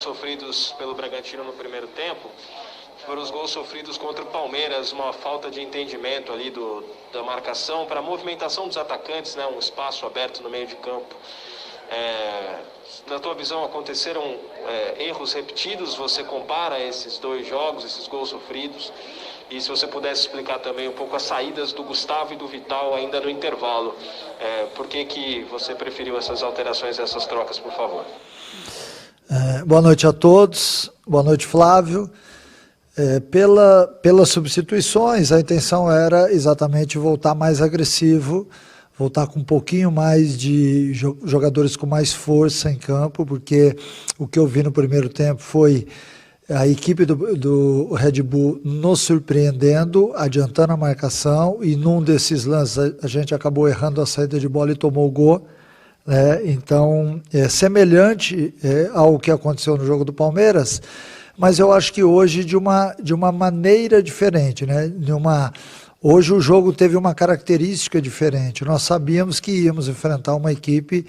Sofridos pelo Bragantino no primeiro tempo foram os gols sofridos contra o Palmeiras, uma falta de entendimento ali da marcação para a movimentação dos atacantes, né, um espaço aberto no meio de campo. Na tua visão, aconteceram erros repetidos? Você compara esses dois jogos, esses gols sofridos? E se você pudesse explicar também um pouco as saídas do Gustavo e do Vital ainda no intervalo. Por que você preferiu essas alterações, essas trocas, por favor? Boa noite a todos, boa noite, Flávio. Pelas substituições, a intenção era exatamente voltar mais agressivo, voltar com um pouquinho mais de jogadores com mais força em campo, porque o que eu vi no primeiro tempo foi a equipe do Red Bull nos surpreendendo, adiantando a marcação, e num desses lances a gente acabou errando a saída de bola e tomou o gol. Então, é semelhante ao que aconteceu no jogo do Palmeiras, mas eu acho que hoje de uma maneira diferente, né? Hoje o jogo teve uma característica diferente. Nós sabíamos que íamos enfrentar uma equipe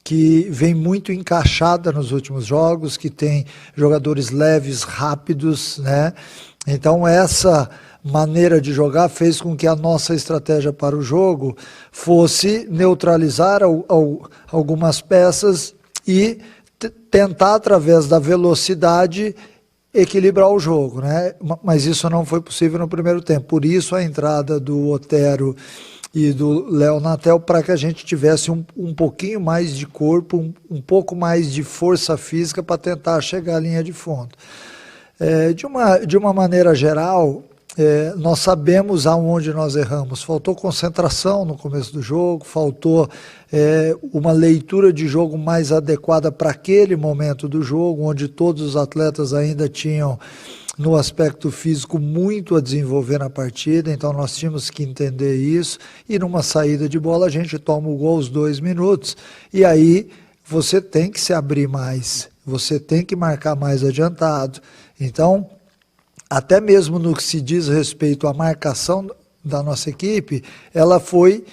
que vem muito encaixada nos últimos jogos, que tem jogadores leves, rápidos, né? Então essa maneira de jogar fez com que a nossa estratégia para o jogo fosse neutralizar algumas peças e tentar, através da velocidade, equilibrar o jogo, né? Mas isso não foi possível no primeiro tempo. Por isso a entrada do Otero e do Léo Natel, para que a gente tivesse um pouquinho mais de corpo, um pouco mais de força física para tentar chegar à linha de fundo. De uma maneira geral, nós sabemos aonde nós erramos. Faltou concentração no começo do jogo, faltou uma leitura de jogo mais adequada para aquele momento do jogo, onde todos os atletas ainda tinham, no aspecto físico, muito a desenvolver na partida. Então nós tínhamos que entender isso, e numa saída de bola a gente toma o gol aos 2 minutos, e aí você tem que se abrir mais, você tem que marcar mais adiantado. Então, até mesmo no que se diz respeito à marcação da nossa equipe, ela foi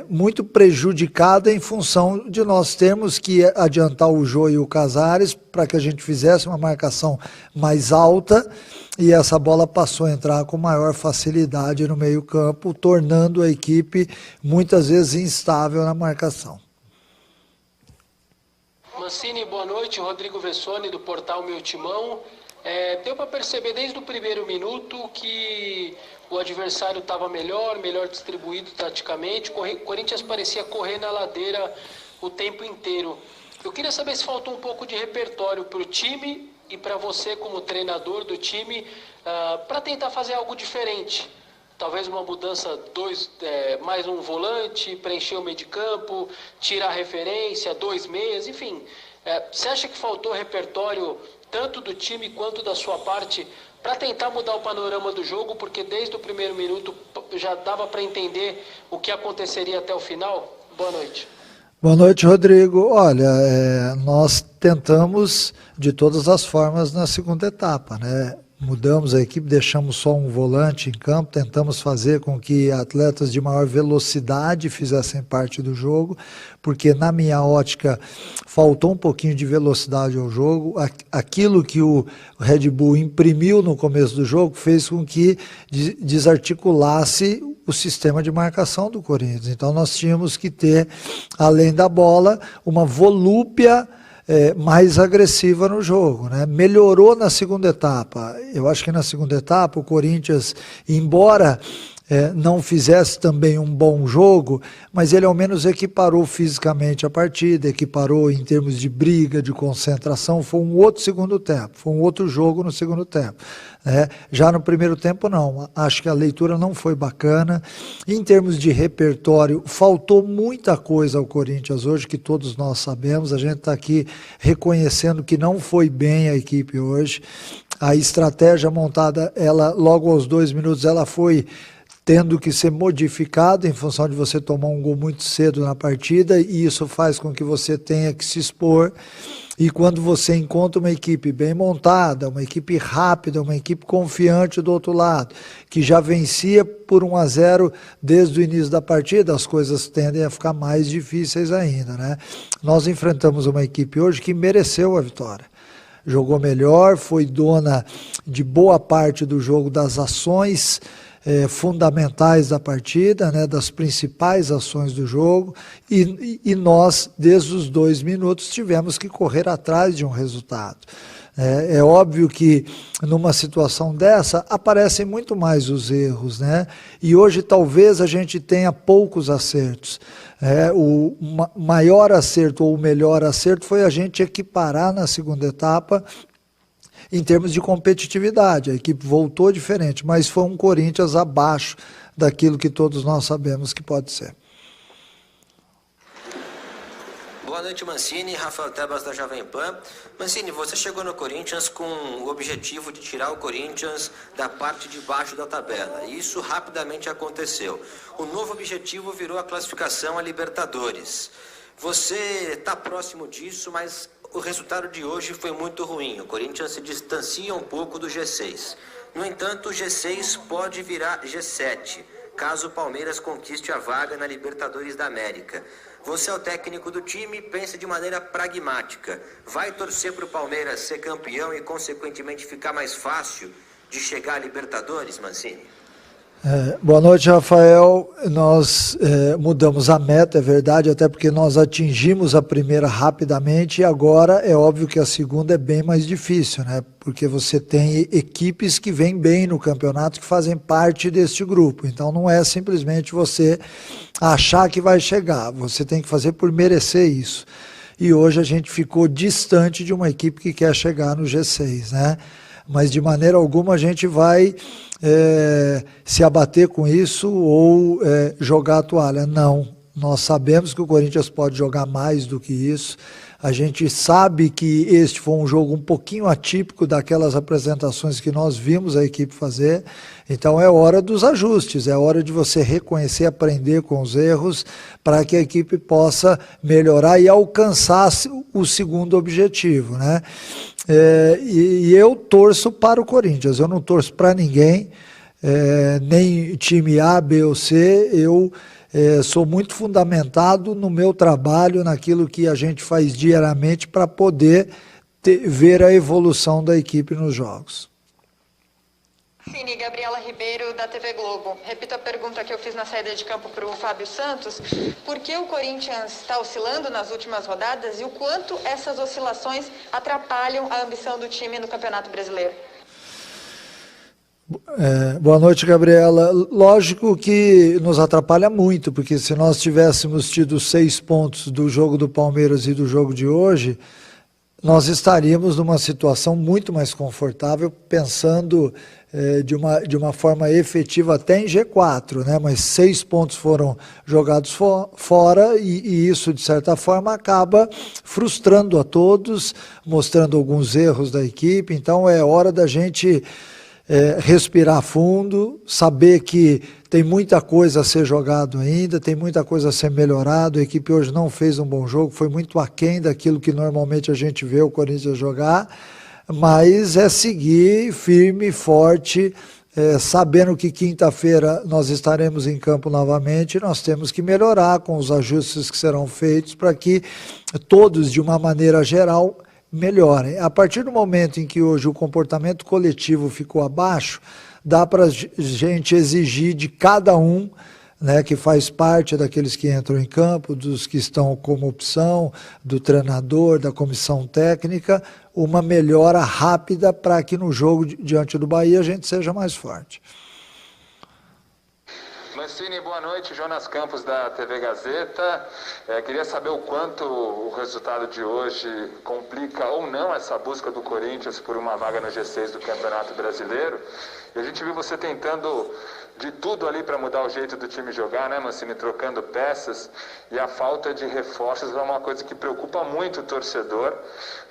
muito prejudicada em função de nós termos que adiantar o Jô e o Casares para que a gente fizesse uma marcação mais alta, e essa bola passou a entrar com maior facilidade no meio-campo, tornando a equipe muitas vezes instável na marcação. Mancini, boa noite. Rodrigo Vessone, do portal Meu Timão. Deu para perceber desde o primeiro minuto que o adversário estava melhor distribuído taticamente. O Corinthians parecia correr na ladeira o tempo inteiro. Eu queria saber se faltou um pouco de repertório para o time e para você como treinador do time, para tentar fazer algo diferente. Talvez uma mudança, mais um volante, preencher o meio de campo, tirar a referência, 2 meias, enfim. Você acha que faltou repertório tanto do time quanto da sua parte para tentar mudar o panorama do jogo? Porque desde o primeiro minuto já dava para entender o que aconteceria até o final? Boa noite. Boa noite, Rodrigo. Olha, nós tentamos de todas as formas na segunda etapa, né? Mudamos a equipe, deixamos só um volante em campo, tentamos fazer com que atletas de maior velocidade fizessem parte do jogo, porque na minha ótica faltou um pouquinho de velocidade ao jogo. Aquilo que o Red Bull imprimiu no começo do jogo fez com que desarticulasse o sistema de marcação do Corinthians. Então nós tínhamos que ter, além da bola, uma volúpia mais agressiva no jogo, né? Melhorou na segunda etapa. Eu acho que na segunda etapa o Corinthians, embora não fizesse também um bom jogo, mas ele ao menos equiparou fisicamente a partida, equiparou em termos de briga, de concentração. Foi um outro segundo tempo, foi um outro jogo no segundo tempo, né? Já no primeiro tempo não, acho que a leitura não foi bacana. Em termos de repertório, faltou muita coisa ao Corinthians hoje, que todos nós sabemos. A gente está aqui reconhecendo que não foi bem a equipe hoje. A estratégia montada, ela logo aos 2 minutos, ela foi tendo que ser modificado em função de você tomar um gol muito cedo na partida, e isso faz com que você tenha que se expor. E quando você encontra uma equipe bem montada, uma equipe rápida, uma equipe confiante do outro lado, que já vencia por 1-0 desde o início da partida, as coisas tendem a ficar mais difíceis ainda, né? Nós enfrentamos uma equipe hoje que mereceu a vitória. Jogou melhor, foi dona de boa parte do jogo, das ações fundamentais da partida, né, das principais ações do jogo, e nós, desde os 2 minutos, tivemos que correr atrás de um resultado. É óbvio que numa situação dessa aparecem muito mais os erros, né? E hoje talvez a gente tenha poucos acertos. O maior acerto ou o melhor acerto foi a gente equiparar na segunda etapa em termos de competitividade. A equipe voltou diferente, mas foi um Corinthians abaixo daquilo que todos nós sabemos que pode ser. Boa noite, Mancini. Rafael Tebas, da Jovem Pan. Mancini, você chegou no Corinthians com o objetivo de tirar o Corinthians da parte de baixo da tabela. E isso rapidamente aconteceu. O novo objetivo virou a classificação a Libertadores. Você está próximo disso, mas o resultado de hoje foi muito ruim. O Corinthians se distancia um pouco do G6. No entanto, o G6 pode virar G7, caso o Palmeiras conquiste a vaga na Libertadores da América. Você é o técnico do time e pensa de maneira pragmática. Vai torcer para o Palmeiras ser campeão e, consequentemente, ficar mais fácil de chegar à Libertadores, Mancini? Boa noite, Rafael. Nós mudamos a meta, é verdade, até porque nós atingimos a primeira rapidamente, e agora é óbvio que a segunda é bem mais difícil, né? Porque você tem equipes que vêm bem no campeonato, que fazem parte deste grupo. Então não é simplesmente você achar que vai chegar, você tem que fazer por merecer isso. E hoje a gente ficou distante de uma equipe que quer chegar no G6, né? Mas de maneira alguma a gente vai se abater com isso ou jogar a toalha. Não, nós sabemos que o Corinthians pode jogar mais do que isso. A gente sabe que este foi um jogo um pouquinho atípico daquelas apresentações que nós vimos a equipe fazer. Então é hora dos ajustes, é hora de você reconhecer, aprender com os erros, para que a equipe possa melhorar e alcançar o segundo objetivo, né? E eu torço para o Corinthians, eu não torço para ninguém, nem time A, B ou C. Eu sou muito fundamentado no meu trabalho, naquilo que a gente faz diariamente para poder ver a evolução da equipe nos jogos. Sim, Gabriela Ribeiro, da TV Globo. Repito a pergunta que eu fiz na saída de campo para o Fábio Santos. Por que o Corinthians está oscilando nas últimas rodadas e o quanto essas oscilações atrapalham a ambição do time no Campeonato Brasileiro? Boa noite, Gabriela. Lógico que nos atrapalha muito, porque se nós tivéssemos tido 6 pontos do jogo do Palmeiras e do jogo de hoje, nós estaríamos numa situação muito mais confortável, pensando de uma forma efetiva até em G4, né? Mas 6 pontos foram jogados fora e isso, de certa forma, acaba frustrando a todos, mostrando alguns erros da equipe. Então é hora da gente respirar fundo, saber que tem muita coisa a ser jogado ainda, tem muita coisa a ser melhorado. A equipe hoje não fez um bom jogo, foi muito aquém daquilo que normalmente a gente vê o Corinthians jogar, mas é seguir firme, forte, sabendo que quinta-feira nós estaremos em campo novamente. Nós temos que melhorar com os ajustes que serão feitos para que todos, de uma maneira geral, melhorem. A partir do momento em que hoje o comportamento coletivo ficou abaixo, dá para a gente exigir de cada um, né, que faz parte daqueles que entram em campo, dos que estão como opção, do treinador, da comissão técnica, uma melhora rápida para que no jogo diante do Bahia a gente seja mais forte. Mancini, boa noite. Jonas Campos, da TV Gazeta. Queria saber o quanto o resultado de hoje complica ou não essa busca do Corinthians por uma vaga no G6 do Campeonato Brasileiro. E a gente viu você tentando de tudo ali para mudar o jeito do time jogar, né, Mancini? Trocando peças. E a falta de reforços é uma coisa que preocupa muito o torcedor,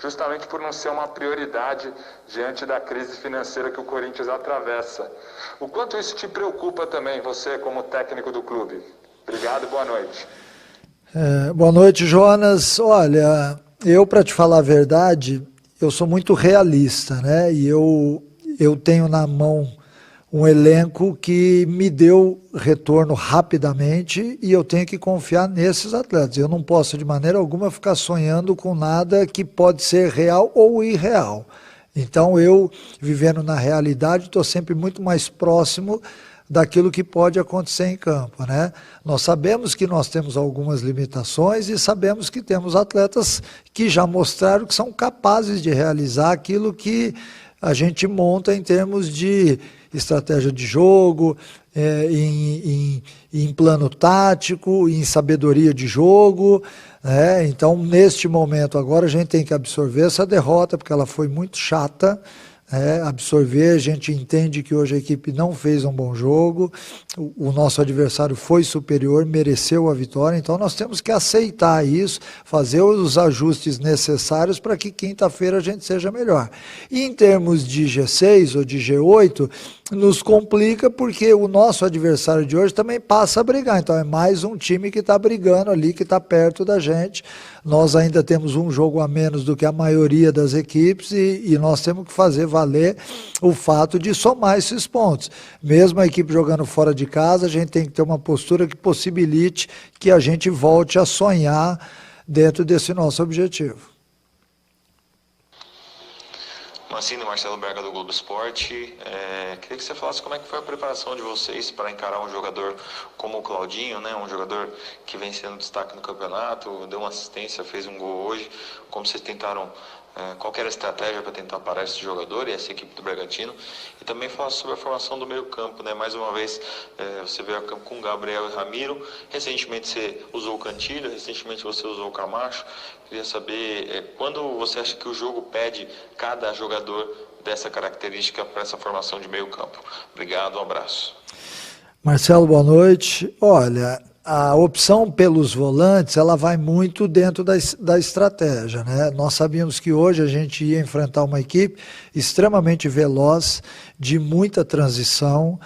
justamente por não ser uma prioridade diante da crise financeira que o Corinthians atravessa. O quanto isso te preocupa também, você como técnico do clube? Obrigado, boa noite. Boa noite, Jonas. Olha, eu, para te falar a verdade, eu sou muito realista, né? E eu tenho na mão um elenco que me deu retorno rapidamente e eu tenho que confiar nesses atletas. Eu não posso, de maneira alguma, ficar sonhando com nada que pode ser real ou irreal. Então, eu, vivendo na realidade, estou sempre muito mais próximo daquilo que pode acontecer em campo, né? Nós sabemos que nós temos algumas limitações e sabemos que temos atletas que já mostraram que são capazes de realizar aquilo que a gente monta em termos de estratégia de jogo, em plano tático, em sabedoria de jogo, né? Então, neste momento agora, a gente tem que absorver essa derrota, porque ela foi muito chata, absorver. A gente entende que hoje a equipe não fez um bom jogo, o nosso adversário foi superior, mereceu a vitória, então nós temos que aceitar isso, fazer os ajustes necessários para que quinta-feira a gente seja melhor. E em termos de G6 ou de G8, nos complica porque o nosso adversário de hoje também passa a brigar, então é mais um time que está brigando ali, que está perto da gente. Nós ainda temos um jogo a menos do que a maioria das equipes e nós temos que fazer valer o fato de somar esses pontos. Mesmo a equipe jogando fora de casa, a gente tem que ter uma postura que possibilite que a gente volte a sonhar dentro desse nosso objetivo. Mancini, Marcelo Berga do Globo Esporte. Queria que você falasse como é que foi a preparação de vocês para encarar um jogador como o Claudinho, né? Um jogador que vem sendo destaque no campeonato, deu uma assistência, fez um gol hoje. Como vocês tentaram, qual era a estratégia para tentar parar esse jogador e essa equipe do Bragantino? E também falar sobre a formação do meio campo, né? Mais uma vez, você veio a campo com Gabriel e Ramiro. Recentemente você usou o Cantilho, recentemente você usou o Camacho. Queria saber quando você acha que o jogo pede cada jogador dessa característica para essa formação de meio campo. Obrigado, um abraço. Marcelo, boa noite. Olha, a opção pelos volantes, ela vai muito dentro da estratégia, né? Nós sabíamos que hoje a gente ia enfrentar uma equipe extremamente veloz, de muita transição.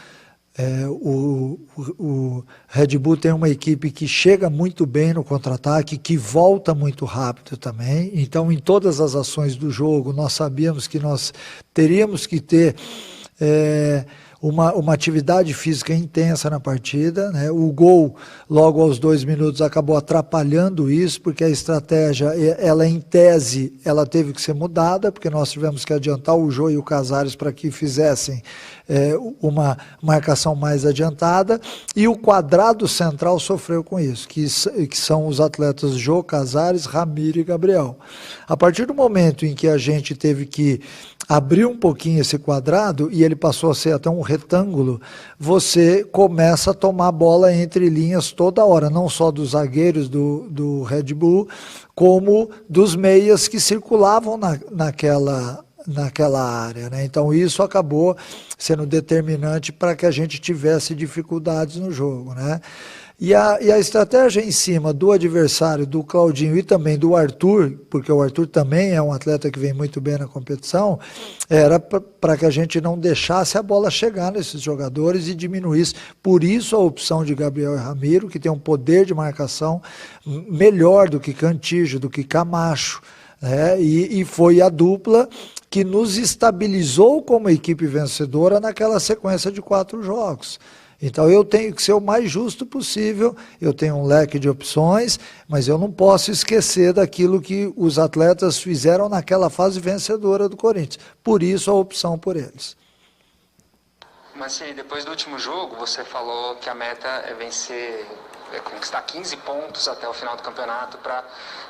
O Red Bull tem uma equipe que chega muito bem no contra-ataque, que volta muito rápido também. Então, em todas as ações do jogo, nós sabíamos que nós teríamos que ter uma atividade física intensa na partida, né? O gol, logo aos 2 minutos, acabou atrapalhando isso, porque a estratégia, ela em tese, ela teve que ser mudada, porque nós tivemos que adiantar o Jô e o Casares para que fizessem uma marcação mais adiantada, e o quadrado central sofreu com isso, que são os atletas Jô, Casares, Ramiro e Gabriel. A partir do momento em que a gente teve que abrir um pouquinho esse quadrado, e ele passou a ser até um retângulo, você começa a tomar bola entre linhas toda hora, não só dos zagueiros do Red Bull, como dos meias que circulavam naquela área, né? Então isso acabou sendo determinante para que a gente tivesse dificuldades no jogo, né? E a estratégia em cima do adversário, do Claudinho e também do Arthur, porque o Arthur também é um atleta que vem muito bem na competição, era para que a gente não deixasse a bola chegar nesses jogadores e diminuísse. Por isso a opção de Gabriel e Ramiro, que tem um poder de marcação melhor do que Cantillo, do que Camacho, né? E foi a dupla que nos estabilizou como equipe vencedora naquela sequência de 4 jogos. Então eu tenho que ser o mais justo possível, eu tenho um leque de opções, mas eu não posso esquecer daquilo que os atletas fizeram naquela fase vencedora do Corinthians. Por isso a opção por eles. Mas depois do último jogo, você falou que a meta é conquistar 15 pontos até o final do campeonato para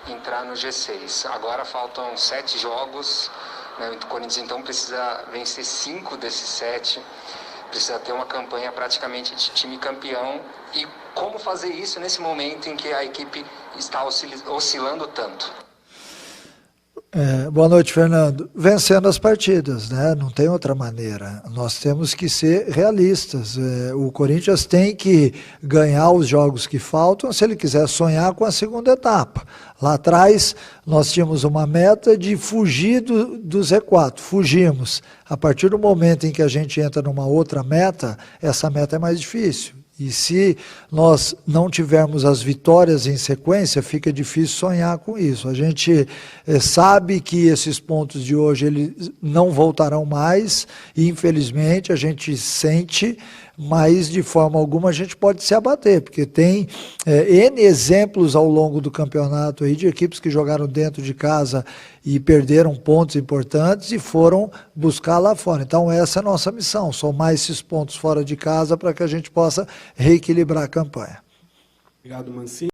entrar no G6. Agora faltam 7 jogos, né? O Corinthians então precisa vencer 5 desses 7 precisa ter uma campanha praticamente de time campeão. E como fazer isso nesse momento em que a equipe está oscilando tanto? Boa noite, Fernando. Vencendo as partidas, né? Não tem outra maneira. Nós temos que ser realistas. O Corinthians tem que ganhar os jogos que faltam se ele quiser sonhar com a segunda etapa. Lá atrás, nós tínhamos uma meta de fugir do Z4. Fugimos. A partir do momento em que a gente entra numa outra meta, essa meta é mais difícil. E se nós não tivermos as vitórias em sequência, fica difícil sonhar com isso. A gente sabe que esses pontos de hoje eles não voltarão mais, e infelizmente a gente sente, mas de forma alguma a gente pode se abater, porque tem N exemplos ao longo do campeonato aí de equipes que jogaram dentro de casa e perderam pontos importantes e foram buscar lá fora. Então essa é a nossa missão, somar esses pontos fora de casa para que a gente possa reequilibrar a campanha. Obrigado, Mancini.